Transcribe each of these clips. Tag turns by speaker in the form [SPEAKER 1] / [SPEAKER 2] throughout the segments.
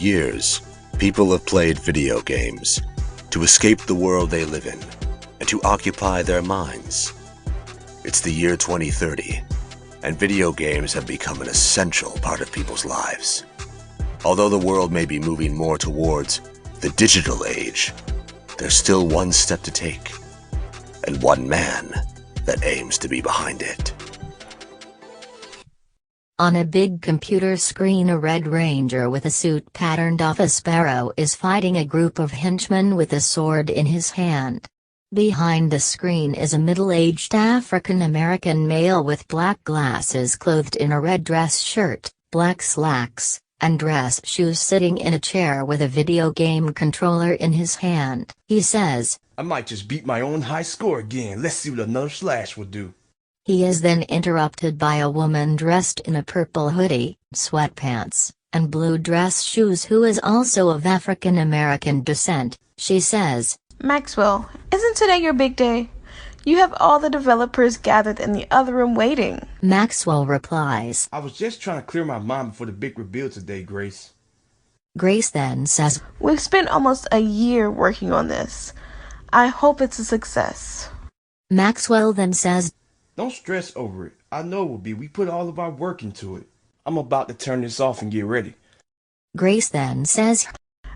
[SPEAKER 1] years, people have played video games to escape the world they live in and to occupy their minds. It's the year 2030, and video games have become an essential part of people's lives. Although the world may be moving more towards the digital age, there's still one step to take, and one man that aims to be behind it.
[SPEAKER 2] On a big computer screen, a Red Ranger with a suit patterned off a sparrow is fighting a group of henchmen with a sword in his hand. Behind the screen is a middle-aged African-American male with black glasses clothed in a red dress shirt, black slacks, and dress shoes sitting in a chair with a video game controller in his hand. He says,
[SPEAKER 3] "I might just beat my own high score again. Let's see what another slash will do."
[SPEAKER 2] He is then interrupted by a woman dressed in a purple hoodie, sweatpants, and blue dress shoes who is also of African American descent. She says,
[SPEAKER 4] "Maxwell, isn't today your big day? You have all the developers gathered in the other room waiting."
[SPEAKER 2] Maxwell replies,
[SPEAKER 3] "I was just trying to clear my mind before the big reveal today, Grace."
[SPEAKER 2] Grace then says,
[SPEAKER 4] "We've spent almost a year working on this. I hope it's a success."
[SPEAKER 2] Maxwell then says,
[SPEAKER 3] "Don't stress over it. I know it will be. We put all of our work into it. I'm about to turn this off and get ready."
[SPEAKER 2] Grace then says,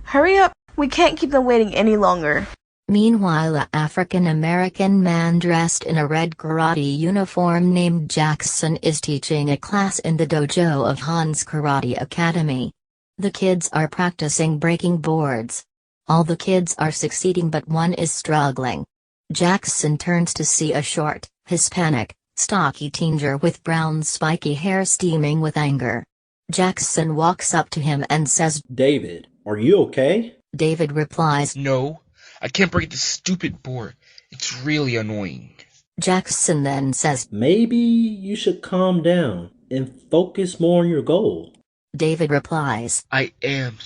[SPEAKER 4] "Hurry up. We can't keep them waiting any longer."
[SPEAKER 2] Meanwhile, an African-American man dressed in a red karate uniform named Jackson is teaching a class in the dojo of Han's Karate Academy. The kids are practicing breaking boards. All the kids are succeeding, but one is struggling. Jackson turns to see a short, Hispanic, stocky teenager with brown spiky hair steaming with anger. Jackson walks up to him and says,
[SPEAKER 5] "David, are you okay?"
[SPEAKER 2] David replies,
[SPEAKER 6] "No, I can't break this stupid board. It's really annoying."
[SPEAKER 2] Jackson then says,
[SPEAKER 5] "Maybe you should calm down and focus more on your goal."
[SPEAKER 2] David replies,
[SPEAKER 6] "I am.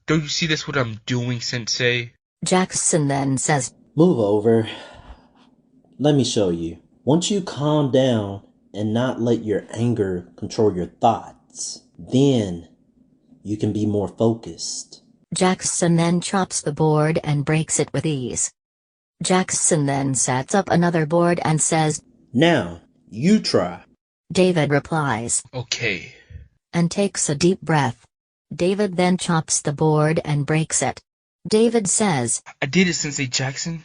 [SPEAKER 6] Don't you see that's what I'm doing, Sensei?"
[SPEAKER 2] Jackson then says,
[SPEAKER 5] "Move over. Let me show you. Once you calm down and not let your anger control your thoughts, then you can be more focused."
[SPEAKER 2] Jackson then chops the board and breaks it with ease. Jackson then sets up another board and says,
[SPEAKER 5] "Now, you try."
[SPEAKER 2] David replies,
[SPEAKER 6] "Okay,"
[SPEAKER 2] and takes a deep breath. David then chops the board and breaks it. David says,
[SPEAKER 6] "I did it, Sensei Jackson.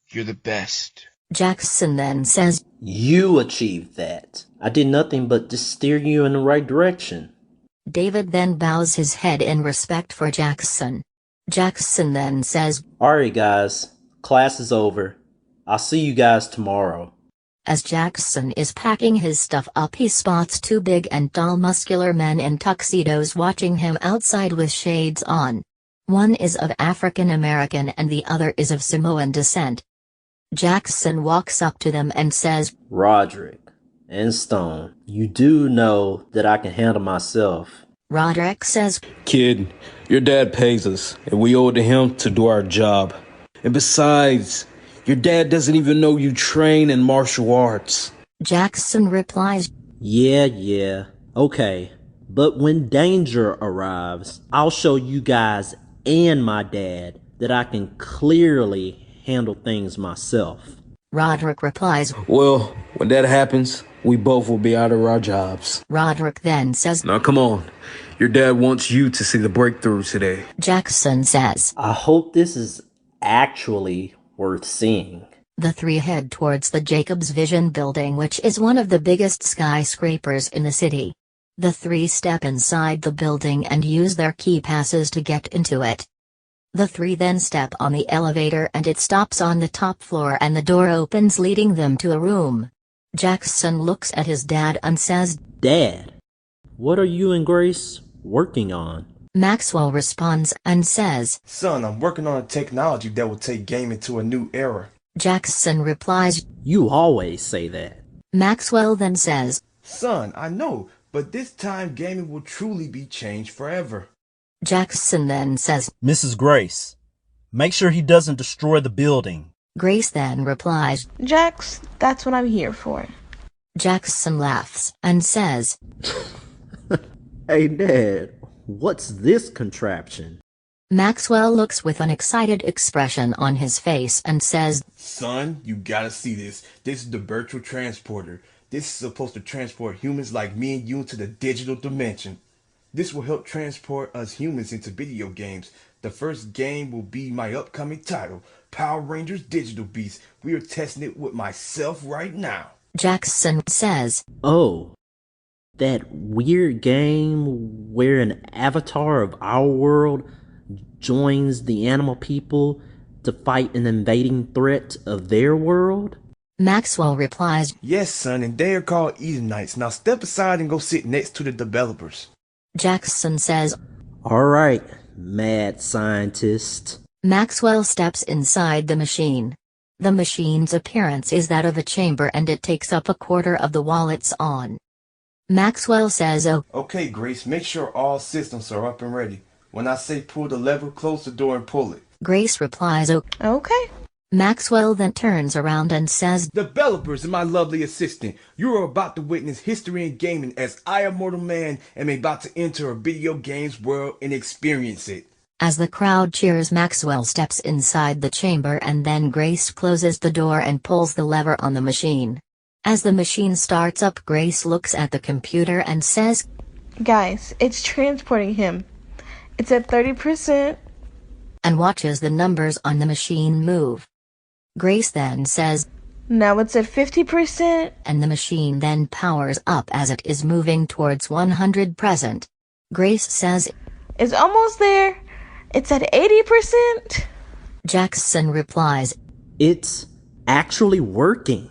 [SPEAKER 6] You're the best."
[SPEAKER 2] Jackson then says,
[SPEAKER 5] "You achieved that. I did nothing but just steer you in the right direction."
[SPEAKER 2] David then bows his head in respect for Jackson. Jackson then says,
[SPEAKER 5] "Alright guys, class is over. I'll see you guys tomorrow."
[SPEAKER 2] As Jackson is packing his stuff up, he spots two big and tall muscular men in tuxedos watching him outside with shades on. One is of African American and the other is of Samoan descent. Jackson walks up to them and says,
[SPEAKER 5] "Roderick and Stone, you do know that I can handle myself."
[SPEAKER 2] Roderick says,
[SPEAKER 7] "Kid, your dad pays us, and we owe it to him to do our job. And besides, your dad doesn't even know you train in martial arts."
[SPEAKER 2] Jackson replies,
[SPEAKER 5] Yeah, okay. But when danger arrives, I'll show you guys and my dad that I can clearly handle things myself."
[SPEAKER 2] Roderick replies,
[SPEAKER 7] "Well, when that happens, we both will be out of our jobs."
[SPEAKER 2] Roderick then says,
[SPEAKER 7] "Now come on. Your dad wants you to see the breakthrough today."
[SPEAKER 2] Jackson says,
[SPEAKER 5] "I hope this is actually worth seeing."
[SPEAKER 2] The three head towards the Jacobs Vision building, which is one of the biggest skyscrapers in the city. The three step inside the building and use their key passes to get into it. The three then step on the elevator and it stops on the top floor and the door opens, leading them to a room. Jackson looks at his dad and says,
[SPEAKER 5] "Dad, what are you and Grace working on?"
[SPEAKER 2] Maxwell responds and says,
[SPEAKER 3] "Son, I'm working on a technology that will take gaming to a new era."
[SPEAKER 2] Jackson replies,
[SPEAKER 5] "You always say that."
[SPEAKER 2] Maxwell then says,
[SPEAKER 3] "Son, I know, but this time gaming will truly be changed forever."
[SPEAKER 2] Jackson then says,
[SPEAKER 8] "Mrs. Grace, make sure he doesn't destroy the building."
[SPEAKER 2] Grace then replies,
[SPEAKER 4] "Jax, that's what I'm here for."
[SPEAKER 2] Jackson laughs and says,
[SPEAKER 5] "Hey Dad, What's this contraption?
[SPEAKER 2] Maxwell looks with an excited expression on his face and says,
[SPEAKER 3] Son, you gotta see this. This is the virtual transporter. This is supposed to transport humans like me and you into the digital dimension. This will help transport us humans into video games. The first game will be my upcoming title, Power Rangers Digital Beast. We are testing it with myself right now.
[SPEAKER 2] Jackson says,
[SPEAKER 5] Oh, that weird game where an avatar of our world joins the animal people to fight an invading threat of their world?
[SPEAKER 2] Maxwell replies,
[SPEAKER 3] Yes, son, and they are called Edenites. Now step aside and go sit next to the developers.
[SPEAKER 2] Jackson says,
[SPEAKER 5] All right, mad scientist.
[SPEAKER 2] Maxwell steps inside the machine. The machine's appearance is that of a chamber and it takes up a quarter of the wall it's on. Maxwell says, Oh,
[SPEAKER 3] Okay, Grace, make sure all systems are up and ready. When I say pull the lever, close the door and pull it.
[SPEAKER 2] Grace replies, Oh.
[SPEAKER 4] Okay.
[SPEAKER 2] Maxwell then turns around and says,
[SPEAKER 3] Developers and my lovely assistant, you are about to witness history in gaming as I, a mortal man, am about to enter a video games world and experience it.
[SPEAKER 2] As the crowd cheers, Maxwell steps inside the chamber and then Grace closes the door and pulls the lever on the machine. As the machine starts up, Grace looks at the computer and says,
[SPEAKER 4] Guys, it's transporting him. It's at 30%.
[SPEAKER 2] and watches the numbers on the machine move. Grace then says,
[SPEAKER 4] Now it's at 50%.
[SPEAKER 2] and the machine then powers up as it is moving towards 100%. Grace says,
[SPEAKER 4] It's almost there. It's at 80%.
[SPEAKER 2] Jackson replies,
[SPEAKER 5] It's actually working.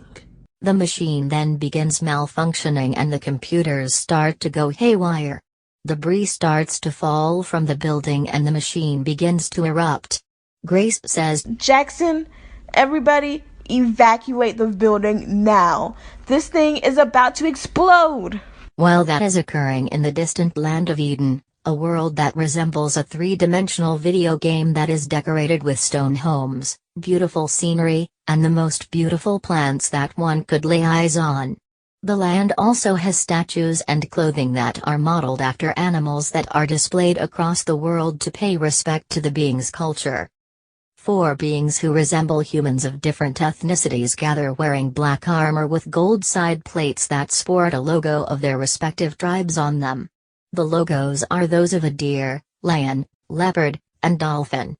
[SPEAKER 2] The machine then begins malfunctioning and the computers start to go haywire. Debris starts to fall from the building and the machine begins to erupt. Grace says,
[SPEAKER 4] Jackson, everybody, evacuate the building now. This thing is about to explode.
[SPEAKER 2] While that is occurring in the distant land of Eden, a world that resembles a three-dimensional video game that is decorated with stone homes, beautiful scenery, and the most beautiful plants that one could lay eyes on. The land also has statues and clothing that are modeled after animals that are displayed across the world to pay respect to the being's culture. 4 beings who resemble humans of different ethnicities gather wearing black armor with gold side plates that sport a logo of their respective tribes on them. The logos are those of a deer, lion, leopard, and dolphin.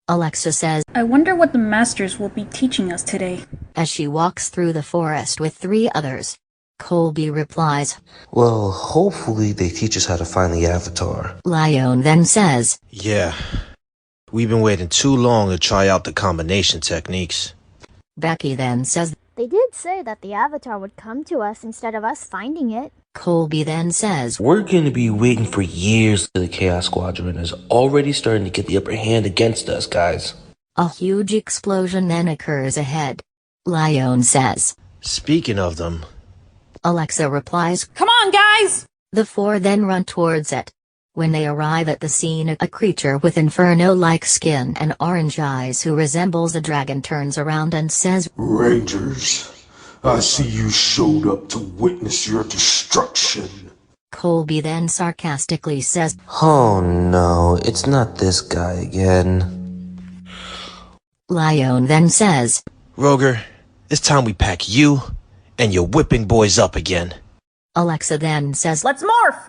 [SPEAKER 2] Alexa says,
[SPEAKER 9] I wonder what the masters will be teaching us today.
[SPEAKER 2] as she walks through the forest with 3 others. Colby replies,
[SPEAKER 10] Well, hopefully they teach us how to find the avatar.
[SPEAKER 2] Lion then says,
[SPEAKER 11] Yeah. We've been waiting too long to try out the combination techniques.
[SPEAKER 2] Becky then says,
[SPEAKER 12] They did say that the avatar would come to us instead of us finding it.
[SPEAKER 2] Colby then says,
[SPEAKER 10] We're going to be waiting for years. The Chaos Squadron is already starting to get the upper hand against us, guys.
[SPEAKER 2] A huge explosion then occurs ahead. Lion says,
[SPEAKER 11] Speaking of them,
[SPEAKER 2] Alexa replies,
[SPEAKER 9] Come on, guys!
[SPEAKER 2] The 4 then run towards it. When they arrive at the scene, a creature with inferno-like skin and orange eyes who resembles a dragon turns around and says,
[SPEAKER 13] Rangers, I see you showed up to witness your destruction.
[SPEAKER 2] Colby then sarcastically says,
[SPEAKER 10] Oh no, it's not this guy again.
[SPEAKER 2] Lion then says,
[SPEAKER 11] Roger, it's time we pack you and your whipping boys up again.
[SPEAKER 2] Alexa then says,
[SPEAKER 9] Let's morph!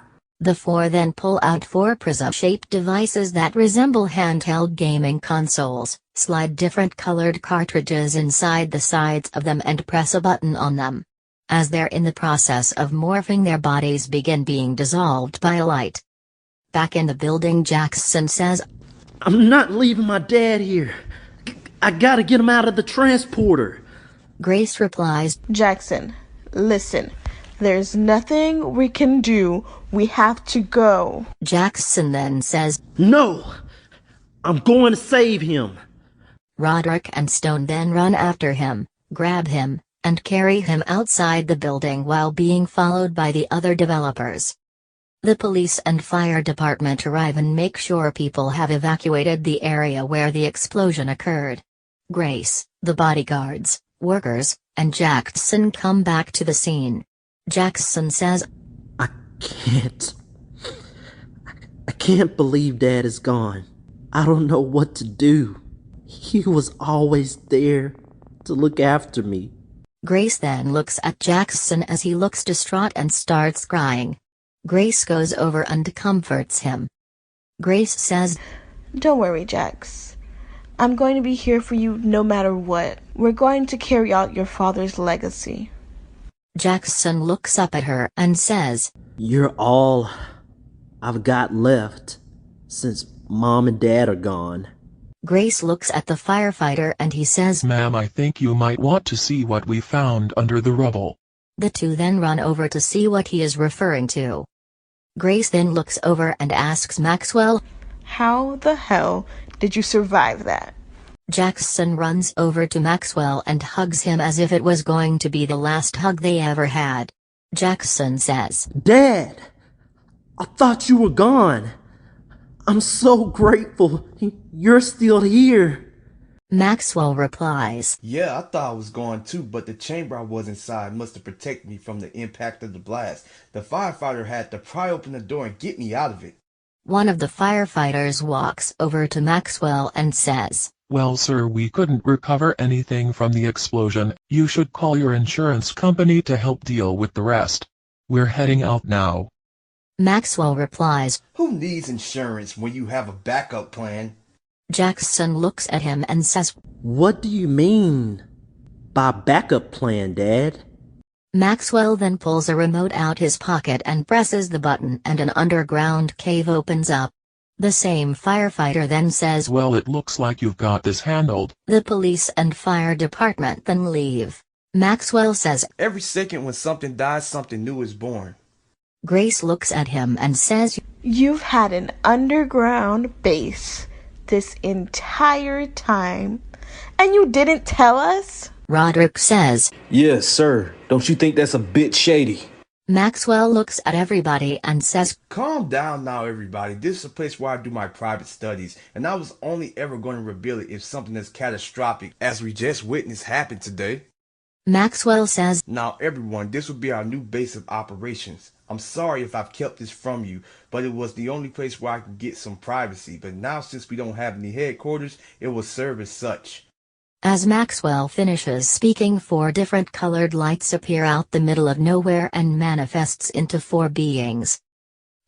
[SPEAKER 2] The 4 then pull out 4 prism-shaped devices that resemble handheld gaming consoles, slide different colored cartridges inside the sides of them and press a button on them. As they're in the process of morphing, their bodies begin being dissolved by a light. Back in the building, Jackson says,
[SPEAKER 5] I'm not leaving my dad here. I gotta get him out of the transporter.
[SPEAKER 2] Grace replies,
[SPEAKER 4] Jackson, listen. There's nothing we can do. We have to go.
[SPEAKER 2] Jackson then says,
[SPEAKER 5] No! I'm going to save him.
[SPEAKER 2] Roderick and Stone then run after him, grab him, and carry him outside the building while being followed by the other developers. The police and fire department arrive and make sure people have evacuated the area where the explosion occurred. Grace, the bodyguards, workers, and Jackson come back to the scene. Jackson says,
[SPEAKER 5] I can't. I can't believe Dad is gone. I don't know what to do. He was always there to look after me.
[SPEAKER 2] Grace then looks at Jackson as he looks distraught and starts crying. Grace goes over and comforts him. Grace says,
[SPEAKER 4] "Don't worry, Jax. I'm going to be here for you no matter what. We're going to carry out your father's legacy."
[SPEAKER 2] Jackson looks up at her and says,
[SPEAKER 5] "You're all I've got left since Mom and Dad are gone."
[SPEAKER 2] Grace looks at the firefighter and he says,
[SPEAKER 14] "Ma'am, I think you might want to see what we found under the rubble."
[SPEAKER 2] The two then run over to see what he is referring to. Grace then looks over and asks Maxwell,
[SPEAKER 4] "How the hell did you survive that?"
[SPEAKER 2] Jackson runs over to Maxwell and hugs him as if it was going to be the last hug they ever had. Jackson says,
[SPEAKER 5] "Dad, I thought you were gone. I'm so grateful you're still here."
[SPEAKER 2] Maxwell replies,
[SPEAKER 3] "Yeah, I thought I was gone too, but the chamber I was inside must have protected me from the impact of the blast. The firefighter had to pry open the door and get me out of it."
[SPEAKER 2] One of the firefighters walks over to Maxwell and says,
[SPEAKER 14] "Well, sir, we couldn't recover anything from the explosion. You should call your insurance company to help deal with the rest. We're heading out now."
[SPEAKER 2] Maxwell replies,
[SPEAKER 3] "Who needs insurance when you have a backup plan?"
[SPEAKER 2] Jackson looks at him and says,
[SPEAKER 5] "What do you mean by backup plan, Dad?"
[SPEAKER 2] Maxwell then pulls a remote out his pocket and presses the button and an underground cave opens up. The same firefighter then says,
[SPEAKER 14] "Well, it looks like you've got this handled."
[SPEAKER 2] The police and fire department then leave. Maxwell says,
[SPEAKER 3] "Every second when something dies, something new is born."
[SPEAKER 2] Grace looks at him and says,
[SPEAKER 4] "You've had an underground base this entire time, and you didn't tell us?"
[SPEAKER 2] Roderick says,
[SPEAKER 7] "Yes, sir. Don't you think that's a bit shady?"
[SPEAKER 2] Maxwell looks at everybody and says,
[SPEAKER 3] "Calm down now, everybody. This is a place where I do my private studies, and I was only ever going to reveal it if something as catastrophic as we just witnessed happened today."
[SPEAKER 2] Maxwell says,
[SPEAKER 3] "Now, everyone, this will be our new base of operations. I'm sorry if I've kept this from you, but it was the only place where I could get some privacy. But now, since we don't have any headquarters, it will serve as such."
[SPEAKER 2] As Maxwell finishes speaking, 4 different colored lights appear out the middle of nowhere and manifests into 4 beings.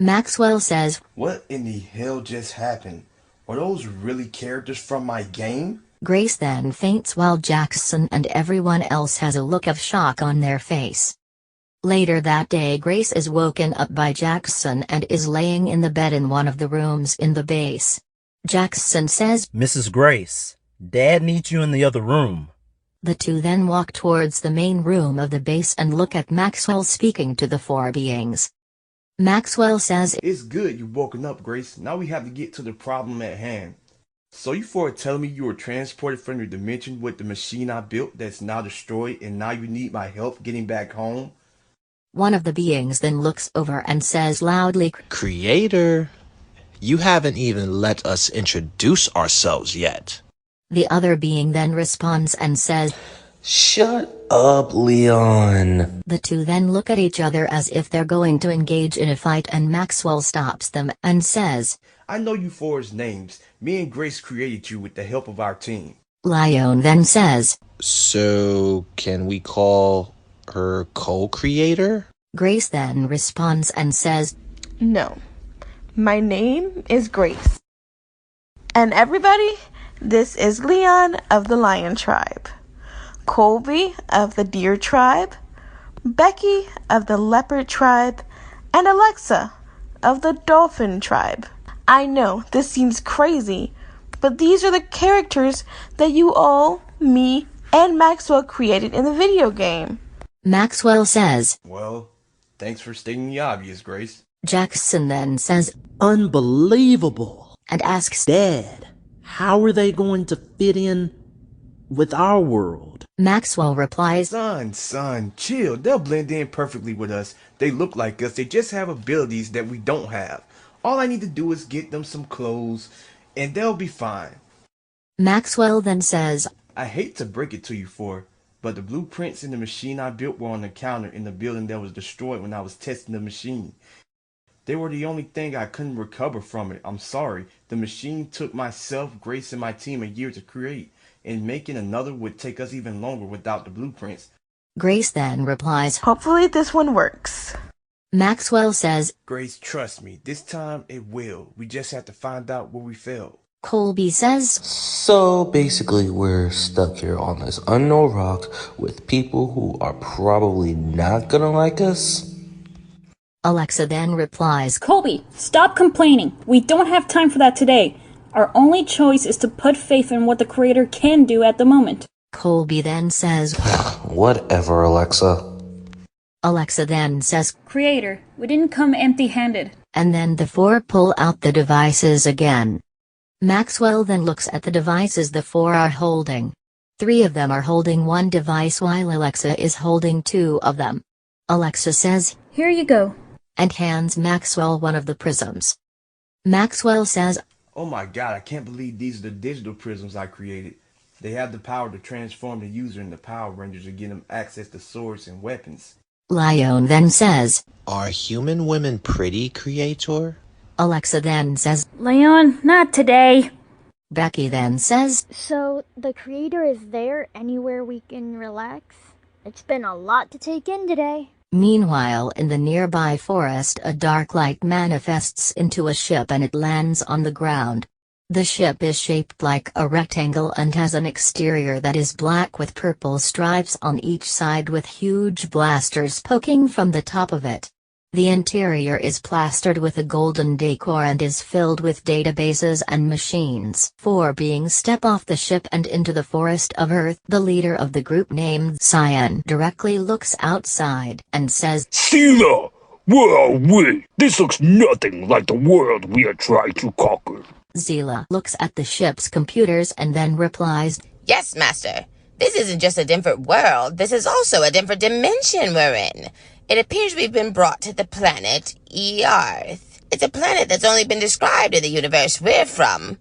[SPEAKER 2] Maxwell says,
[SPEAKER 3] "What in the hell just happened? Are those really characters from my game?"
[SPEAKER 2] Grace then faints while Jackson and everyone else has a look of shock on their face. Later that day, Grace is woken up by Jackson and is laying in the bed in one of the rooms in the base. Jackson says,
[SPEAKER 8] "Mrs. Grace, Dad needs you in the other room."
[SPEAKER 2] The two then walk towards the main room of the base and look at Maxwell speaking to the 4 beings. Maxwell says,
[SPEAKER 3] "It's good you've woken up, Grace. Now we have to get to the problem at hand. So you for telling me you were transported from your dimension with the machine I built that's now destroyed, and now you need my help getting back home?"
[SPEAKER 2] One of the beings then looks over and says loudly,
[SPEAKER 11] "Creator, you haven't even let us introduce ourselves yet."
[SPEAKER 2] The other being then responds and says,
[SPEAKER 10] "Shut up, Leon."
[SPEAKER 2] The two then look at each other as if they're going to engage in a fight, and Maxwell stops them and says,
[SPEAKER 3] "I know you four's names. Me and Grace created you with the help of our team."
[SPEAKER 2] Lion then says,
[SPEAKER 11] "So, can we call her co-creator?"
[SPEAKER 2] Grace then responds and says,
[SPEAKER 4] "No. My name is Grace. And everybody, this is Leon of the Lion Tribe, Colby of the Deer Tribe, Becky of the Leopard Tribe, and Alexa of the Dolphin Tribe. I know this seems crazy, but these are the characters that you all, me, and Maxwell created in the video game."
[SPEAKER 2] Maxwell says,
[SPEAKER 3] "Well, thanks for stating the obvious, Grace."
[SPEAKER 2] Jackson then says,
[SPEAKER 5] "Unbelievable,"
[SPEAKER 2] and asks,
[SPEAKER 5] "Dad, how are they going to fit in with our world?"
[SPEAKER 2] Maxwell replies,
[SPEAKER 3] Son, chill. They'll blend in perfectly with us. They look like us. They just have abilities that we don't have. All I need to do is get them some clothes, and they'll be fine."
[SPEAKER 2] Maxwell then says,
[SPEAKER 3] "I hate to break it to you, but the blueprints in the machine I built were on the counter in the building that was destroyed when I was testing the machine. They were the only thing I couldn't recover from it. I'm sorry. The machine took myself, Grace, and my team a year to create, and making another would take us even longer without the blueprints.
[SPEAKER 2] Grace then replies,
[SPEAKER 4] Hopefully this one works.
[SPEAKER 2] Maxwell says,
[SPEAKER 3] Grace, trust me, this time it will. We just have to find out where we failed.
[SPEAKER 2] Colby says,
[SPEAKER 10] So basically, we're stuck here on this unknown rock with people who are probably not gonna like us.
[SPEAKER 2] Alexa then replies,
[SPEAKER 9] Colby, stop complaining. We don't have time for that today. Our only choice is to put faith in what the Creator can do at the moment.
[SPEAKER 2] Colby then says,
[SPEAKER 10] Whatever, Alexa.
[SPEAKER 2] Alexa then says,
[SPEAKER 9] Creator, we didn't come empty-handed.
[SPEAKER 2] And then the four pull out the devices again. Maxwell then looks at the devices the four are holding. 3 of them are holding one device while Alexa is holding 2 of them. Alexa says,
[SPEAKER 9] Here you go.
[SPEAKER 2] And hands Maxwell one of the prisms. Maxwell says,
[SPEAKER 3] Oh my god, I can't believe these are the digital prisms I created. They have the power to transform the user into Power Rangers to give them access to swords and weapons.
[SPEAKER 2] Lion then says,
[SPEAKER 11] Are human women pretty, Creator?
[SPEAKER 2] Alexa then says,
[SPEAKER 9] Leon, not today.
[SPEAKER 2] Becky then says,
[SPEAKER 12] So, the Creator is there anywhere we can relax? It's been a lot to take in today.
[SPEAKER 2] Meanwhile in the nearby forest a dark light manifests into a ship and it lands on the ground. The ship is shaped like a rectangle and has an exterior that is black with purple stripes on each side with huge blasters poking from the top of it. The interior is plastered with a golden decor and is filled with databases and machines. 4 beings step off the ship and into the forest of Earth. The leader of the group named Cyan directly looks outside and says,
[SPEAKER 13] Sela, where are we? This looks nothing like the world we are trying to conquer.
[SPEAKER 2] Zila looks at the ship's computers and then replies,
[SPEAKER 15] Yes, Master. This isn't just a different world, this is also a different dimension we're in. It appears we've been brought to the planet Earth. It's a planet that's only been described in the universe we're from.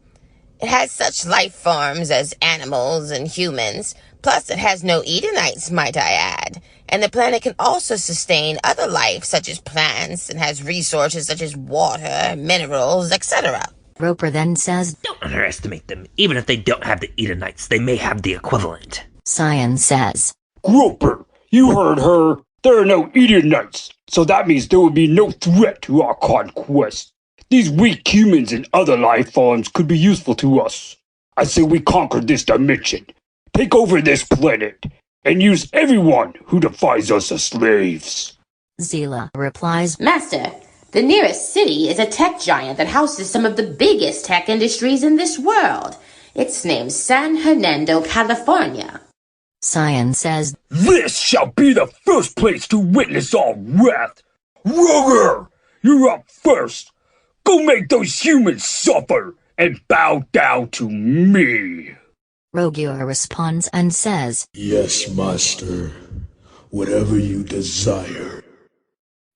[SPEAKER 15] It has such life forms as animals and humans, plus it has no Edenites, might I add. And the planet can also sustain other life such as plants and has resources such as water, minerals, etc.
[SPEAKER 2] Roper then says,
[SPEAKER 16] Don't underestimate them. Even if they don't have the Edenites, they may have the equivalent.
[SPEAKER 2] Cyan says,
[SPEAKER 13] Groper, you heard her. There are no Edenites, so that means there will be no threat to our conquest. These weak humans and other life forms could be useful to us. I say we conquer this dimension, take over this planet, and use everyone who defies us as slaves.
[SPEAKER 2] Zila replies,
[SPEAKER 15] Master, the nearest city is a tech giant that houses some of the biggest tech industries in this world. It's named San Hernando, California.
[SPEAKER 2] Cyan says,
[SPEAKER 13] This shall be the first place to witness our wrath. Roger, you're up first. Go make those humans suffer and bow down to me.
[SPEAKER 2] Rogier responds and says,
[SPEAKER 13] Yes, Master. Whatever you desire.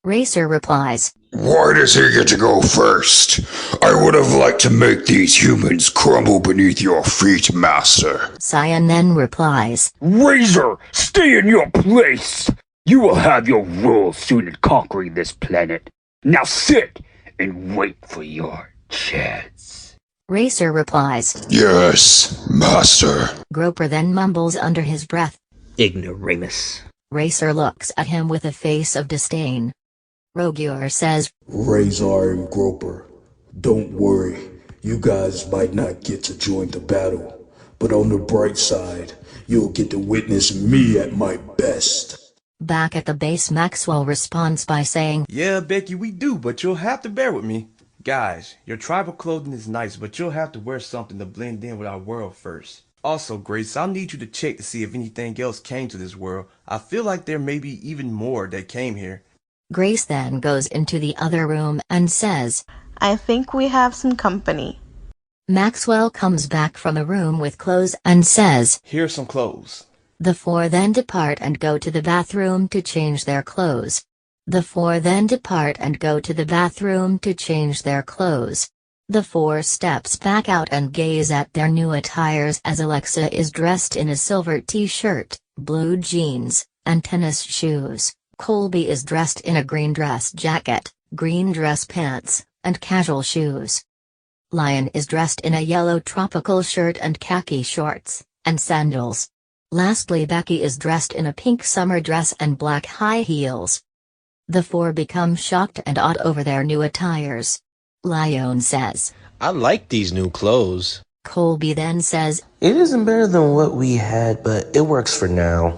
[SPEAKER 2] Racer replies,
[SPEAKER 13] Why does he get to go first? I would have liked to make these humans crumble beneath your feet, Master.
[SPEAKER 2] Cyan then replies,
[SPEAKER 13] Razor, stay in your place. You will have your role soon in conquering this planet. Now sit and wait for your chance.
[SPEAKER 2] Racer replies,
[SPEAKER 13] Yes, Master.
[SPEAKER 2] Groper then mumbles under his breath.
[SPEAKER 16] Ignoramus.
[SPEAKER 2] Racer looks at him with a face of disdain. Rogier says,
[SPEAKER 13] Razor and Groper, don't worry. You guys might not get to join the battle, but on the bright side, you'll get to witness me at my best.
[SPEAKER 2] Back at the base, Maxwell responds by saying,
[SPEAKER 3] Yeah, Becky, we do, but you'll have to bear with me. Guys, your tribal clothing is nice, but you'll have to wear something to blend in with our world first. Also, Grace, I'll need you to check to see if anything else came to this world. I feel like there may be even more that came here.
[SPEAKER 2] Grace then goes into the other room and says,
[SPEAKER 4] I think we have some company.
[SPEAKER 2] Maxwell comes back from the room with clothes and says,
[SPEAKER 3] Here's some clothes.
[SPEAKER 2] The 4 then depart and go to the bathroom to change their clothes. The 4 then depart and go to the bathroom to change their clothes. The 4 steps back out and gaze at their new attires as Alexa is dressed in a silver t-shirt, blue jeans, and tennis shoes. Colby is dressed in a green dress jacket, green dress pants, and casual shoes. Lion is dressed in a yellow tropical shirt and khaki shorts, and sandals. Lastly, Becky is dressed in a pink summer dress and black high heels. The four become shocked and awed over their new attires. Lion says,
[SPEAKER 11] I like these new clothes.
[SPEAKER 2] Colby then says,
[SPEAKER 10] It isn't better than what we had, but it works for now.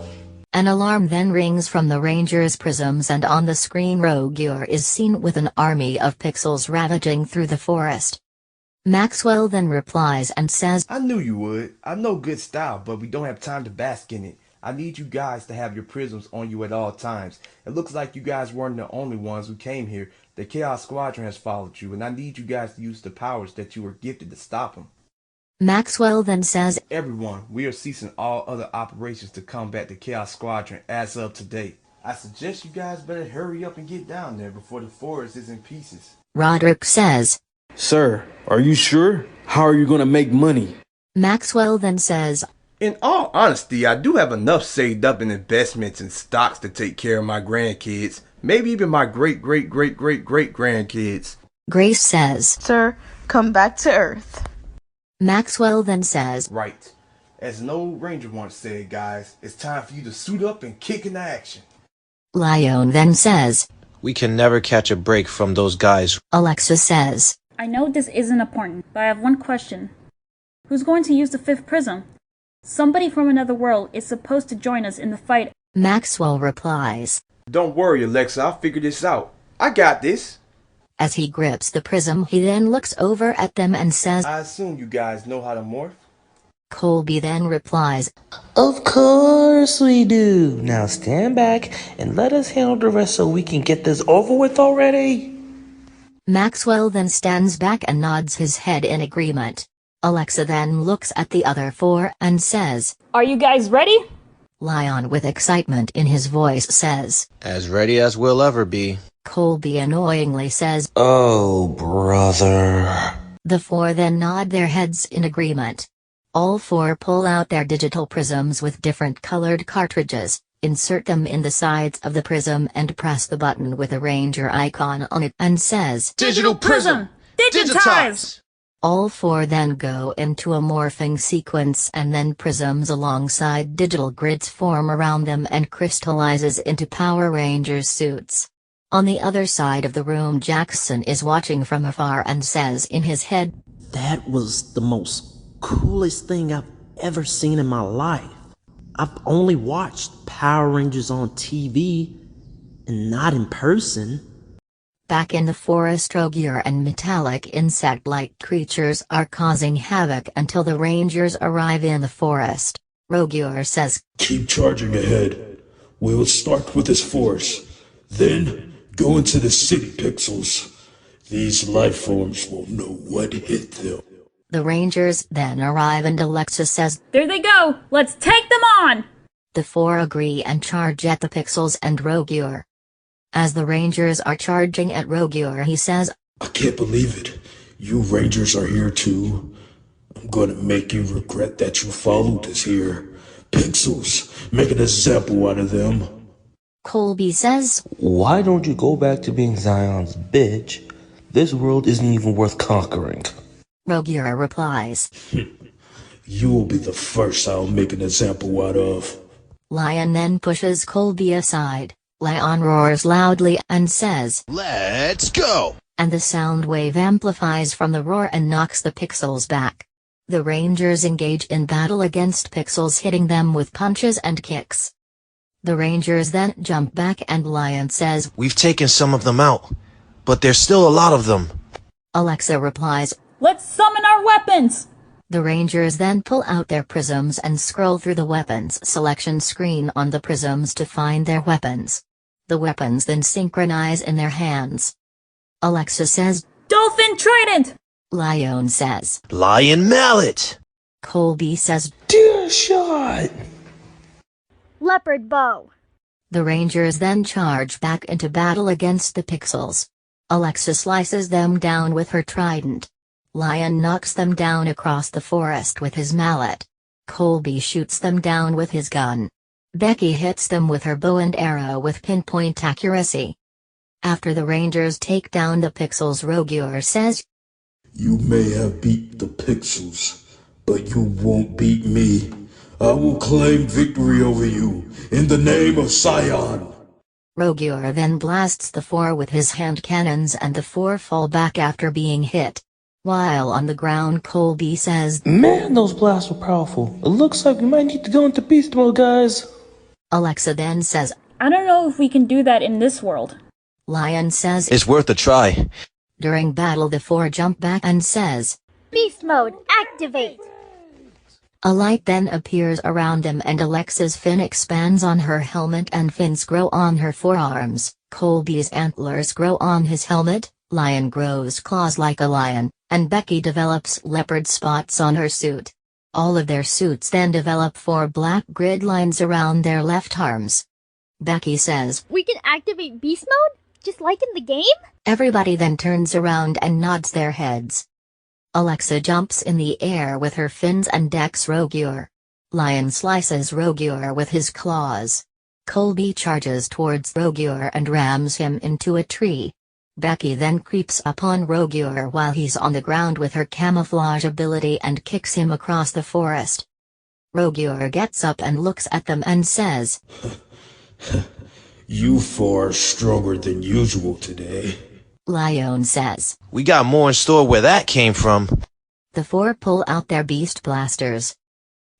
[SPEAKER 2] An alarm then rings from the Rangers' prisms, and on the screen Rogue is seen with an army of pixels ravaging through the forest. Maxwell then replies and says,
[SPEAKER 3] I knew you would. I know good style, but we don't have time to bask in it. I need you guys to have your prisms on you at all times. It looks like you guys weren't the only ones who came here. The Chaos Squadron has followed you, and I need you guys to use the powers that you were gifted to stop them.
[SPEAKER 2] Maxwell then says,
[SPEAKER 3] Everyone, we are ceasing all other operations to combat the Chaos Squadron as of today. I suggest you guys better hurry up and get down there before the forest is in pieces.
[SPEAKER 2] Roderick says,
[SPEAKER 7] Sir, are you sure? How are you gonna make money?
[SPEAKER 2] Maxwell then says,
[SPEAKER 3] In all honesty, I do have enough saved up in investments and stocks to take care of my grandkids. Maybe even my great-great-great-great-great-grandkids.
[SPEAKER 2] Grace says,
[SPEAKER 4] Sir, come back to Earth.
[SPEAKER 2] Maxwell then says,
[SPEAKER 3] Right. As an old ranger once said, guys, it's time for you to suit up and kick into action.
[SPEAKER 2] Lion then says,
[SPEAKER 11] We can never catch a break from those guys.
[SPEAKER 2] Alexa says,
[SPEAKER 9] I know this isn't important, but I have one question. Who's going to use the fifth prism? Somebody from another world is supposed to join us in the fight.
[SPEAKER 2] Maxwell replies,
[SPEAKER 3] Don't worry, Alexa, I'll figure this out. I got this.
[SPEAKER 2] As he grips the prism, he then looks over at them and says,
[SPEAKER 3] I assume you guys know how to morph?
[SPEAKER 2] Colby then replies,
[SPEAKER 10] Of course we do. Now stand back and let us handle the rest so we can get this over with already.
[SPEAKER 2] Maxwell then stands back and nods his head in agreement. Alexa then looks at the other four and says,
[SPEAKER 9] Are you guys ready?
[SPEAKER 2] Lion with excitement in his voice says,
[SPEAKER 11] As ready as we'll ever be.
[SPEAKER 2] Colby annoyingly says,
[SPEAKER 10] Oh, brother.
[SPEAKER 2] The four then nod their heads in agreement. All four pull out their digital prisms with different colored cartridges, insert them in the sides of the prism and press the button with a ranger icon on it and says,
[SPEAKER 9] Digital prism! Digitize!
[SPEAKER 2] All four then go into a morphing sequence, and then prisms alongside digital grids form around them and crystallizes into Power Rangers suits. On the other side of the room, Jackson is watching from afar and says in his head,
[SPEAKER 5] That was the most coolest thing I've ever seen in my life. I've only watched Power Rangers on TV and not in person.
[SPEAKER 2] Back in the forest, Rogue and metallic insect-like creatures are causing havoc until the Rangers arrive in the forest. Rogue says,
[SPEAKER 13] Keep charging ahead. We will start with this force. Then go into the city, Pixels. These life forms won't know what hit them.
[SPEAKER 2] The Rangers then arrive and Alexa says,
[SPEAKER 9] There they go! Let's take them on!
[SPEAKER 2] The four agree and charge at the Pixels and Rogue. As the Rangers are charging at Rogue, he says,
[SPEAKER 13] I can't believe it. You Rangers are here too. I'm gonna make you regret that you followed us here. Pixels, make an example out of them.
[SPEAKER 2] Colby says,
[SPEAKER 10] Why don't you go back to being Zion's bitch? This world isn't even worth conquering.
[SPEAKER 2] Rogue replies,
[SPEAKER 13] You will be the first I'll make an example out of.
[SPEAKER 2] Lion then pushes Colby aside. Lion roars loudly and says,
[SPEAKER 11] Let's go!
[SPEAKER 2] And the sound wave amplifies from the roar and knocks the Pixels back. The Rangers engage in battle against Pixels, hitting them with punches and kicks. The Rangers then jump back and Lion says,
[SPEAKER 11] We've taken some of them out, but there's still a lot of them.
[SPEAKER 2] Alexa replies,
[SPEAKER 9] Let's summon our weapons!
[SPEAKER 2] The Rangers then pull out their prisms and scroll through the weapons selection screen on the prisms to find their weapons. The weapons then synchronize in their hands. Alexa says,
[SPEAKER 9] Dolphin Trident!
[SPEAKER 2] Lion says,
[SPEAKER 11] Lion Mallet!
[SPEAKER 2] Colby says,
[SPEAKER 10] Dear shot!
[SPEAKER 12] Leopard Bow.
[SPEAKER 2] The Rangers then charge back into battle against the Pixels. Alexa slices them down with her trident. Lion knocks them down across the forest with his mallet. Colby shoots them down with his gun. Becky hits them with her bow and arrow with pinpoint accuracy. After the Rangers take down the Pixels, Rogier says,
[SPEAKER 7] You may have beat the Pixels, but you won't beat me. I will claim victory over you, in the name of Scion.
[SPEAKER 2] Rogier then blasts the four with his hand cannons and the four fall back after being hit. While on the ground, Colby says,
[SPEAKER 10] Man, those blasts were powerful. It looks like we might need to go into beast mode, guys.
[SPEAKER 2] Alexa then says,
[SPEAKER 9] I don't know if we can do that in this world.
[SPEAKER 2] Lion says,
[SPEAKER 11] It's worth a try.
[SPEAKER 2] During battle, the four jump back and says,
[SPEAKER 12] Beast mode, activate!
[SPEAKER 2] A light then appears around them and Alexa's fin expands on her helmet and fins grow on her forearms. Colby's antlers grow on his helmet, Lion grows claws like a lion, and Becky develops leopard spots on her suit. All of their suits then develop 4 black grid lines around their left arms. Becky says,
[SPEAKER 12] We can activate beast mode? Just like in the game?
[SPEAKER 2] Everybody then turns around and nods their heads. Alexa jumps in the air with her fins and decks Rogier. Lion slices Rogier with his claws. Colby charges towards Rogier and rams him into a tree. Becky then creeps upon Rogier while he's on the ground with her camouflage ability and kicks him across the forest. Rogier gets up and looks at them and says,
[SPEAKER 7] You four are stronger than usual today.
[SPEAKER 2] Lion says,
[SPEAKER 11] We got more in store where that came from.
[SPEAKER 2] The 4 pull out their beast blasters.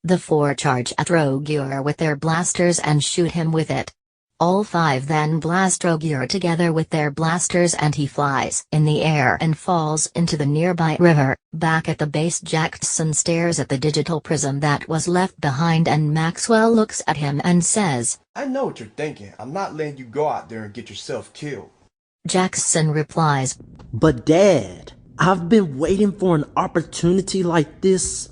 [SPEAKER 2] The 4 charge at Rogier with their blasters and shoot him with it. All 5 then blast Rogier together with their blasters and he flies in the air and falls into the nearby river. Back at the base, Jackson stares at the digital prism that was left behind and Maxwell looks at him and says,
[SPEAKER 3] I know what you're thinking. I'm not letting you go out there and get yourself killed.
[SPEAKER 2] Jackson replies,
[SPEAKER 5] But Dad, I've been waiting for an opportunity like this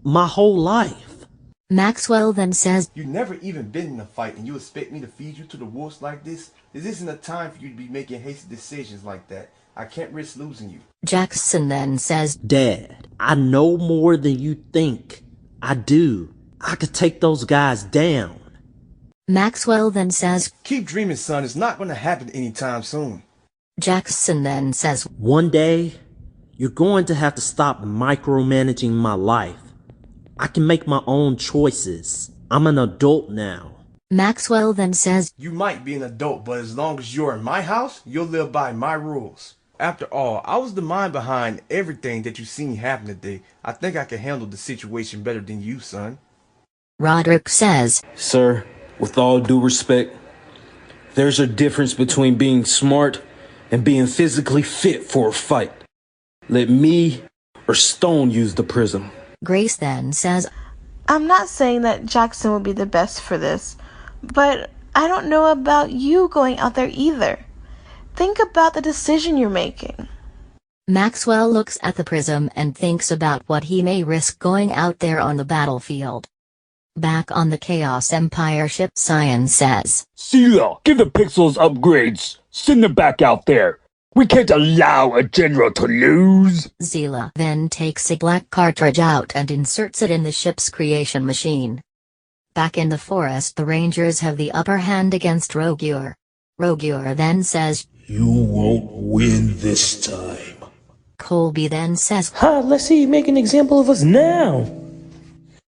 [SPEAKER 5] my whole life.
[SPEAKER 2] Maxwell then says,
[SPEAKER 3] You've never even been in a fight and you expect me to feed you to the wolves like this? This isn't a time for you to be making hasty decisions like that. I can't risk losing you.
[SPEAKER 2] Jackson then says,
[SPEAKER 5] Dad, I know more than you think. I do. I could take those guys down.
[SPEAKER 2] Maxwell then says,
[SPEAKER 3] Keep dreaming, son. It's not going to happen anytime soon.
[SPEAKER 2] Jackson then says,
[SPEAKER 5] One day, you're going to have to stop micromanaging my life. I can make my own choices. I'm an adult now.
[SPEAKER 2] Maxwell then says,
[SPEAKER 3] You might be an adult, but as long as you're in my house, you'll live by my rules. After all, I was the mind behind everything that you've seen happen today. I think I can handle the situation better than you, son.
[SPEAKER 2] Roderick says,
[SPEAKER 7] Sir, with all due respect, there's a difference between being smart and being physically fit for a fight. Let me or Stone use the prism.
[SPEAKER 2] Grace then says,
[SPEAKER 4] I'm not saying that Jackson would be the best for this, but I don't know about you going out there either. Think about the decision you're making.
[SPEAKER 2] Maxwell looks at the prism and thinks about what he may risk going out there on the battlefield. Back on the Chaos Empire ship, Cyan says,
[SPEAKER 13] Sela, give the Pixels upgrades. Send them back out there. We can't allow a general to lose.
[SPEAKER 2] Zila then takes a black cartridge out and inserts it in the ship's creation machine. Back in the forest, the Rangers have the upper hand against Rogier. Rogier then says,
[SPEAKER 7] You won't win this time.
[SPEAKER 2] Colby then says,
[SPEAKER 10] Let's see you make an example of us now.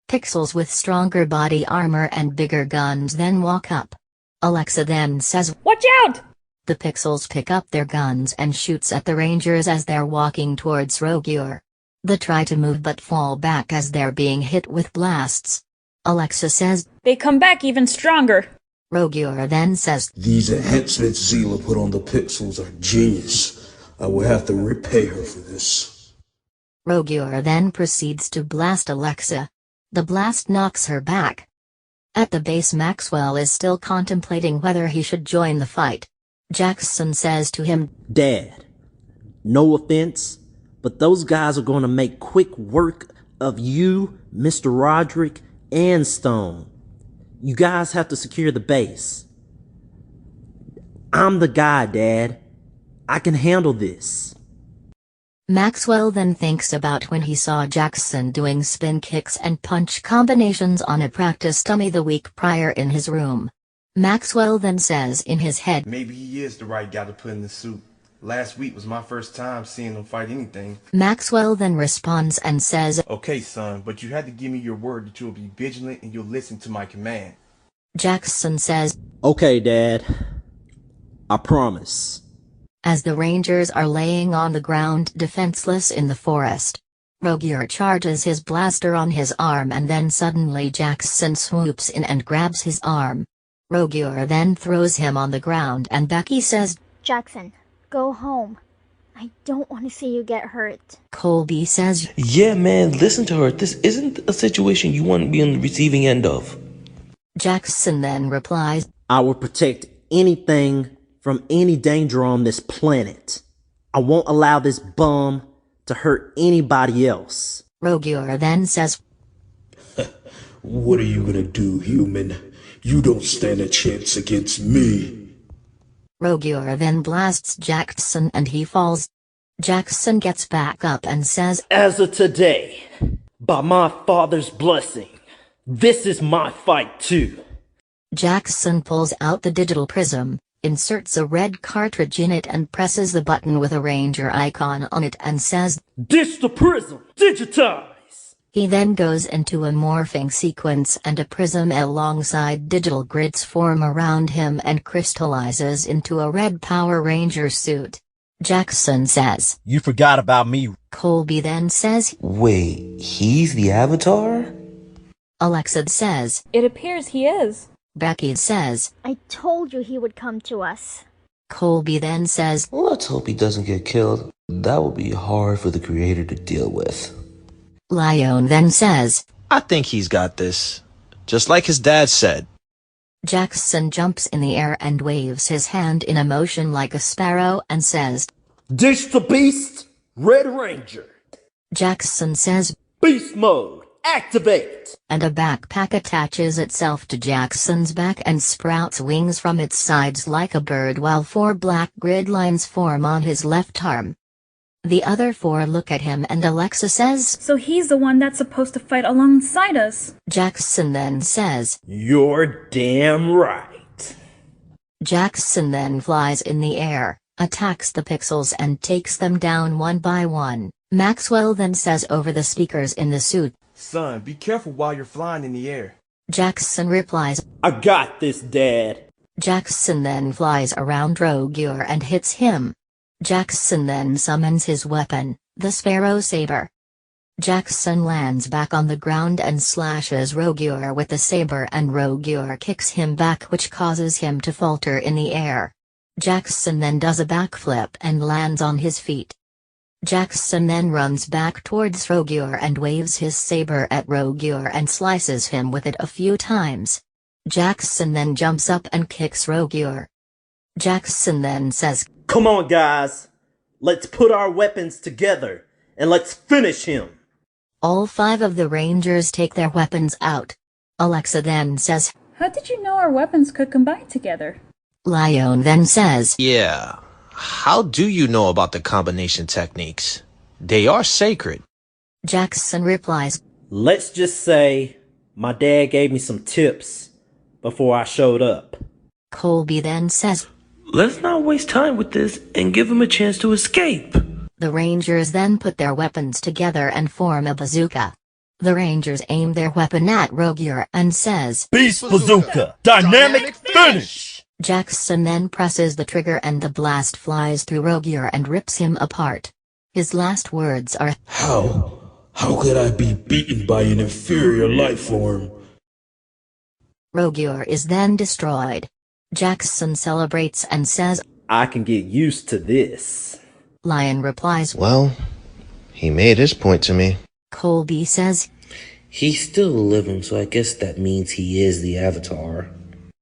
[SPEAKER 2] Pixels with stronger body armor and bigger guns then walk up. Alexa then says,
[SPEAKER 9] Watch out!
[SPEAKER 2] The Pixels pick up their guns and shoots at the Rangers as they're walking towards Rogier. They try to move but fall back as they're being hit with blasts. Alexa says,
[SPEAKER 9] They come back even stronger.
[SPEAKER 2] Rogier then says,
[SPEAKER 7] These enhancements Zila put on the Pixels are genius. I will have to repay her for this.
[SPEAKER 2] Rogier then proceeds to blast Alexa. The blast knocks her back. At the base, Maxwell is still contemplating whether he should join the fight. Jackson says to him,
[SPEAKER 5] Dad, no offense, but those guys are going to make quick work of you, Mr. Roderick, and Stone. You guys have to secure the base. I'm the guy, Dad. I can handle this.
[SPEAKER 2] Maxwell then thinks about when he saw Jackson doing spin kicks and punch combinations on a practice dummy the week prior in his room. Maxwell then says in his head,
[SPEAKER 3] Maybe he is the right guy to put in the suit. Last week was my first time seeing him fight anything.
[SPEAKER 2] Maxwell then responds and says,
[SPEAKER 3] Okay, son, but you had to give me your word that you'll be vigilant and you'll listen to my command.
[SPEAKER 2] Jackson says,
[SPEAKER 5] Okay, Dad. I promise.
[SPEAKER 2] As the Rangers are laying on the ground defenseless in the forest. Rogier charges his blaster on his arm and then suddenly Jackson swoops in and grabs his arm. Rogier then throws him on the ground and Becky says,
[SPEAKER 12] Jackson, go home. I don't want to see you get hurt.
[SPEAKER 2] Colby says,
[SPEAKER 10] Yeah, man, listen to her. This isn't a situation you want to be on the receiving end of.
[SPEAKER 2] Jackson then replies,
[SPEAKER 5] I will protect anything from any danger on this planet. I won't allow this bum to hurt anybody else.
[SPEAKER 2] Rogier then says,
[SPEAKER 7] What are you gonna do, human? You don't stand a chance against me.
[SPEAKER 2] Rogier then blasts Jackson and he falls. Jackson gets back up and says,
[SPEAKER 5] As of today, by my father's blessing, this is my fight too.
[SPEAKER 2] Jackson pulls out the digital prism, inserts a red cartridge in it and presses the button with a ranger icon on it and says,
[SPEAKER 5] Dish the prism! Digitize!
[SPEAKER 2] He then goes into a morphing sequence and a prism alongside digital grids form around him and crystallizes into a red Power Ranger suit. Jackson says,
[SPEAKER 8] You forgot about me.
[SPEAKER 2] Colby then says,
[SPEAKER 10] Wait, he's the Avatar?
[SPEAKER 2] Alexa says,
[SPEAKER 9] It appears he is.
[SPEAKER 2] Becky says,
[SPEAKER 12] I told you he would come to us.
[SPEAKER 2] Colby then says,
[SPEAKER 10] Let's hope he doesn't get killed. That would be hard for the creator to deal with.
[SPEAKER 2] Lion then says,
[SPEAKER 11] I think he's got this. Just like his dad said.
[SPEAKER 2] Jackson jumps in the air and waves his hand in a motion like a sparrow and says,
[SPEAKER 5] Dish the beast! Red Ranger!
[SPEAKER 2] Jackson says,
[SPEAKER 5] Beast mode! Activate!
[SPEAKER 2] And a backpack attaches itself to Jackson's back and sprouts wings from its sides like a bird while 4 black grid lines form on his left arm. The other 4 look at him and Alexa says,
[SPEAKER 9] So he's the one that's supposed to fight alongside us.
[SPEAKER 2] Jackson then says,
[SPEAKER 5] You're damn right.
[SPEAKER 2] Jackson then flies in the air, attacks the pixels and takes them down one by one. Maxwell then says over the speakers in the suit,
[SPEAKER 3] Son, be careful while you're flying in the air.
[SPEAKER 2] Jackson replies,
[SPEAKER 5] I got this, Dad.
[SPEAKER 2] Jackson then flies around Rogier and hits him. Jackson then summons his weapon, the Sparrow Saber. Jackson lands back on the ground and slashes Rogier with the saber and Rogier kicks him back which causes him to falter in the air. Jackson then does a backflip and lands on his feet. Jackson then runs back towards Rogier and waves his saber at Rogier and slices him with it a few times. Jackson then jumps up and kicks Rogier. Jackson then says,
[SPEAKER 5] Come on, guys. Let's put our weapons together, and let's finish him.
[SPEAKER 2] All 5 of the Rangers take their weapons out. Alexa then says,
[SPEAKER 9] How did you know our weapons could combine together?
[SPEAKER 2] Lion then says,
[SPEAKER 11] Yeah. How do you know about the combination techniques? They are sacred.
[SPEAKER 2] Jackson replies,
[SPEAKER 5] Let's just say my dad gave me some tips before I showed up.
[SPEAKER 2] Colby then says,
[SPEAKER 10] Let's not waste time with this and give him a chance to escape.
[SPEAKER 2] The Rangers then put their weapons together and form a bazooka. The Rangers aim their weapon at Rogier and says,
[SPEAKER 8] Beast Bazooka! Dynamic finish!
[SPEAKER 2] Jackson then presses the trigger and the blast flies through Rogier and rips him apart. His last words are,
[SPEAKER 7] How? How could I be beaten by an inferior life form?
[SPEAKER 2] Rogier is then destroyed. Jackson celebrates and says,
[SPEAKER 5] I can get used to this.
[SPEAKER 2] Lion replies,
[SPEAKER 11] Well, he made his point to me.
[SPEAKER 2] Colby says,
[SPEAKER 10] He's still living, so I guess that means he is the Avatar.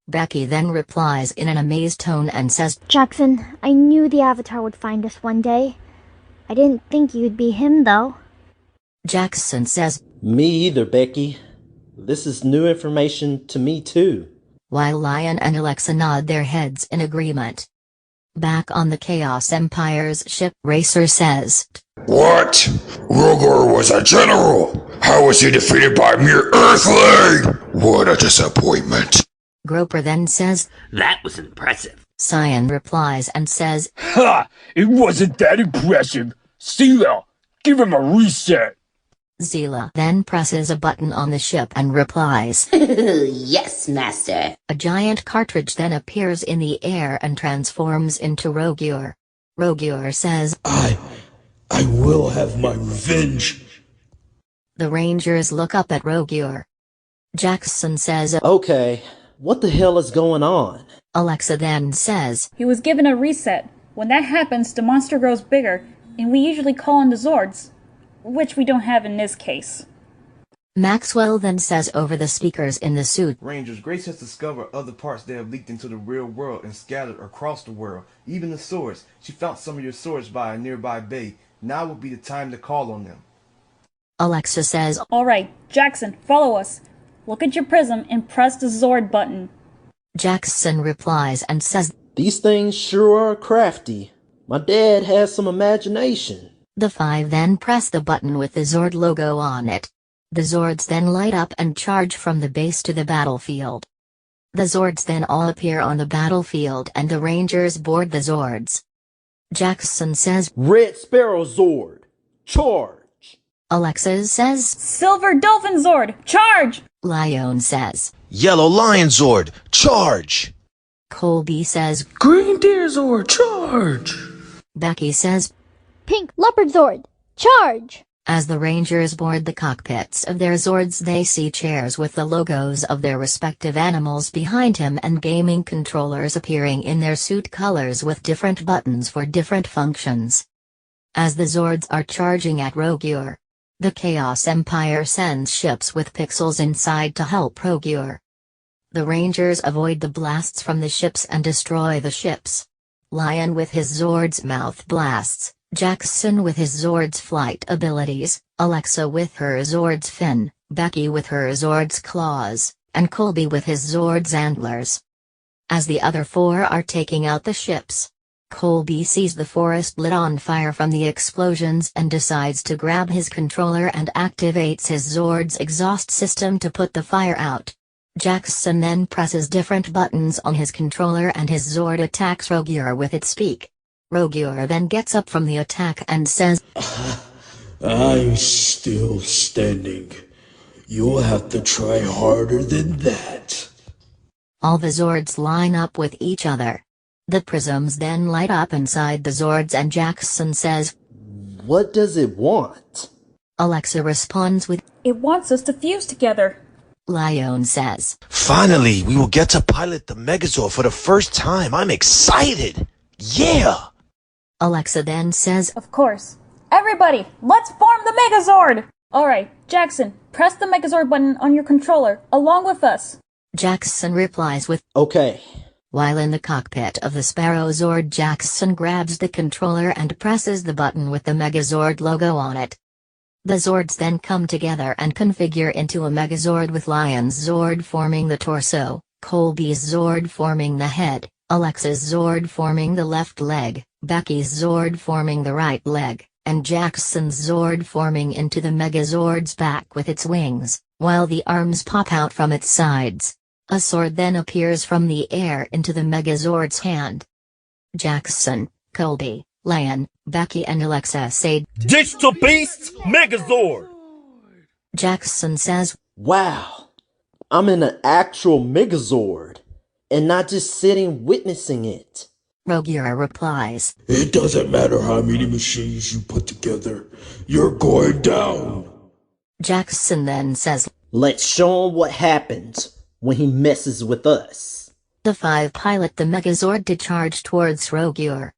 [SPEAKER 2] Becky then replies in an amazed tone and says,
[SPEAKER 12] Jackson, I knew the Avatar would find us one day. I didn't think you'd be him, though.
[SPEAKER 2] Jackson says,
[SPEAKER 5] Me either, Becky. This is new information to me, too.
[SPEAKER 2] While Lion and Alexa nod their heads in agreement. Back on the Chaos Empire's ship, Racer says,
[SPEAKER 17] What? Rogor was a general! How was he defeated by a mere earthling? What a disappointment.
[SPEAKER 2] Groper then says,
[SPEAKER 16] That was impressive.
[SPEAKER 2] Cyan replies and says,
[SPEAKER 13] Ha! It wasn't that impressive. Sela, give him a reset.
[SPEAKER 2] Zila then presses a button on the ship and replies,
[SPEAKER 15] Yes, master.
[SPEAKER 2] A giant cartridge then appears in the air and transforms into Rogur. Rogur says,
[SPEAKER 17] I will have my revenge.
[SPEAKER 2] The Rangers look up at Rogur. Jackson says,
[SPEAKER 5] Okay, what the hell is going on?
[SPEAKER 2] Alexa then says,
[SPEAKER 9] He was given a reset. When that happens, the monster grows bigger, and we usually call in the Zords, which we don't have in this case.
[SPEAKER 2] Maxwell then says over the speakers in the suit,
[SPEAKER 3] Rangers, Grace has discovered other parts that have leaked into the real world and scattered across the world. Even the swords. She found some of your swords by a nearby bay. Now would be the time to call on them.
[SPEAKER 2] Alexa says,
[SPEAKER 9] Alright, Jackson, follow us. Look at your prism and press the Zord button.
[SPEAKER 2] Jackson replies and says,
[SPEAKER 5] These things sure are crafty. My dad has some imagination.
[SPEAKER 2] The five then press the button with the Zord logo on it. The Zords then light up and charge from the base to the battlefield. The Zords then all appear on the battlefield and the Rangers board the Zords. Jackson says,
[SPEAKER 5] Red Sparrow Zord, charge!
[SPEAKER 2] Alexa says,
[SPEAKER 9] Silver Dolphin Zord, charge!
[SPEAKER 2] Lion says,
[SPEAKER 11] Yellow Lion Zord, charge!
[SPEAKER 2] Colby says,
[SPEAKER 7] Green Deer Zord, charge!
[SPEAKER 2] Becky says,
[SPEAKER 12] Pink Leopard Zord, charge!
[SPEAKER 2] As the Rangers board the cockpits of their Zords, they see chairs with the logos of their respective animals behind him and gaming controllers appearing in their suit colors with different buttons for different functions. As the Zords are charging at Rogur, the Chaos Empire sends ships with pixels inside to help Rogur. The Rangers avoid the blasts from the ships and destroy the ships. Lion with his Zord's mouth blasts, Jackson with his Zord's flight abilities, Alexa with her Zord's fin, Becky with her Zord's claws, and Colby with his Zord's antlers. As the other four are taking out the ships, Colby sees the forest lit on fire from the explosions and decides to grab his controller and activates his Zord's exhaust system to put the fire out. Jackson then presses different buttons on his controller and his Zord attacks Rogur with its beak. Rogur then gets up from the attack and says,
[SPEAKER 17] I'm still standing. You'll have to try harder than that.
[SPEAKER 2] All the Zords line up with each other. The prisms then light up inside the Zords and Jackson says,
[SPEAKER 5] What does it want?
[SPEAKER 2] Alexa responds with,
[SPEAKER 9] It wants us to fuse together.
[SPEAKER 2] Lion says,
[SPEAKER 11] Finally, we will get to pilot the Megazord for the first time. I'm excited. Yeah!
[SPEAKER 2] Alexa then says,
[SPEAKER 9] Of course. Everybody, let's form the Megazord! Alright, Jackson, press the Megazord button on your controller, along with us.
[SPEAKER 2] Jackson replies with,
[SPEAKER 5] Okay.
[SPEAKER 2] While in the cockpit of the Sparrow Zord, Jackson grabs the controller and presses the button with the Megazord logo on it. The Zords then come together and configure into a Megazord with Lion's Zord forming the torso, Colby's Zord forming the head, Alexa's Zord forming the left leg, Becky's Zord forming the right leg, and Jackson's Zord forming into the Megazord's back with its wings, while the arms pop out from its sides. A sword then appears from the air into the Megazord's hand. Jackson, Colby, Lion, Becky and Alexa say,
[SPEAKER 8] Digital Beast Megazord!
[SPEAKER 2] Jackson says,
[SPEAKER 5] Wow, I'm in an actual Megazord, and not just sitting witnessing it.
[SPEAKER 2] Rogur replies,
[SPEAKER 17] It doesn't matter how many machines you put together, you're going down.
[SPEAKER 2] Jackson then says,
[SPEAKER 5] Let's show him what happens when he messes with us.
[SPEAKER 2] The five pilot the Megazord to charge towards Rogur.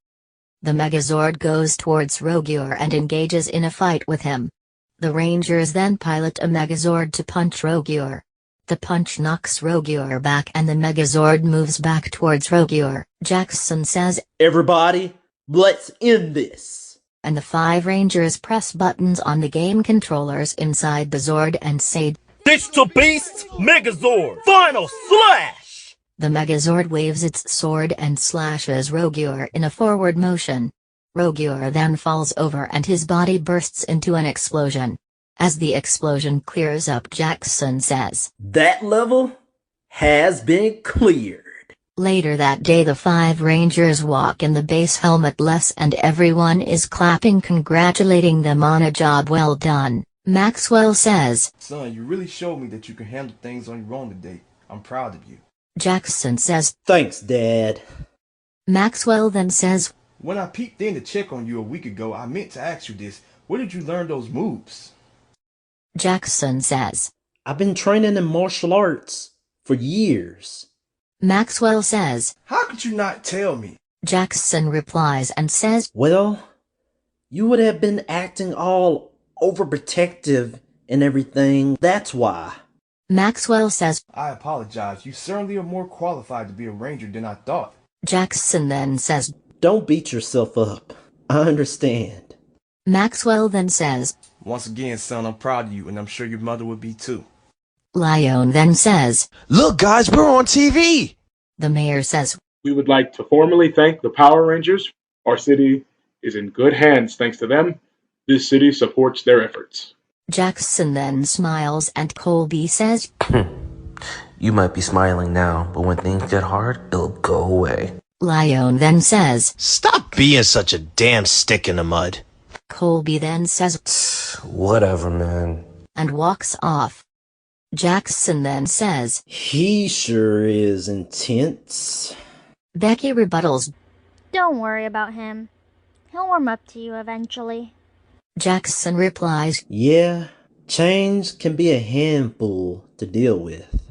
[SPEAKER 2] The Megazord goes towards Rogur and engages in a fight with him. The Rangers then pilot a Megazord to punch Rogur. The punch knocks Rogur back and the Megazord moves back towards Rogur. Jackson says,
[SPEAKER 5] Everybody, let's end this.
[SPEAKER 2] And the five Rangers press buttons on the game controllers inside the Zord and say,
[SPEAKER 8] Digital Beast Megazord! Final slash!
[SPEAKER 2] The Megazord waves its sword and slashes Rogur in a forward motion. Rogur then falls over and his body bursts into an explosion. As the explosion clears up, Jackson says,
[SPEAKER 5] That level? has been cleared.
[SPEAKER 2] Later that day, the 5 Rangers walk in the base helmetless and everyone is clapping, congratulating them on a job well done. Maxwell says,
[SPEAKER 3] Son, you really showed me that you can handle things on your own today. I'm proud of you.
[SPEAKER 2] Jackson says,
[SPEAKER 5] Thanks, Dad.
[SPEAKER 2] Maxwell then says,
[SPEAKER 3] When I peeped in to check on you a week ago, I meant to ask you this. Where did you learn those moves?
[SPEAKER 2] Jackson says,
[SPEAKER 5] I've been training in martial arts for years.
[SPEAKER 2] Maxwell says,
[SPEAKER 3] How could you not tell me?
[SPEAKER 2] Jackson replies and says,
[SPEAKER 5] Well, you would have been acting all overprotective and everything. That's why.
[SPEAKER 2] Maxwell says,
[SPEAKER 3] I apologize. You certainly are more qualified to be a ranger than I thought.
[SPEAKER 2] Jackson then says,
[SPEAKER 5] Don't beat yourself up. I understand.
[SPEAKER 2] Maxwell then says,
[SPEAKER 3] Once again, son, I'm proud of you, and I'm sure your mother would be too.
[SPEAKER 2] Lyon then says,
[SPEAKER 11] Look, guys, we're on TV!
[SPEAKER 2] The mayor says,
[SPEAKER 18] We would like to formally thank the Power Rangers. Our city is in good hands thanks to them. This city supports their efforts.
[SPEAKER 2] Jackson then smiles and Colby says,
[SPEAKER 10] You might be smiling now, but when things get hard, it'll go away.
[SPEAKER 2] Lyon then says,
[SPEAKER 11] Stop being such a damn stick in the mud.
[SPEAKER 2] Colby then says,
[SPEAKER 10] Whatever, man.
[SPEAKER 2] And walks off. Jackson then says,
[SPEAKER 5] He sure is intense.
[SPEAKER 2] Becky rebuttals.
[SPEAKER 12] Don't worry about him. He'll warm up to you eventually.
[SPEAKER 2] Jackson replies,
[SPEAKER 5] Yeah, change can be a handful to deal with.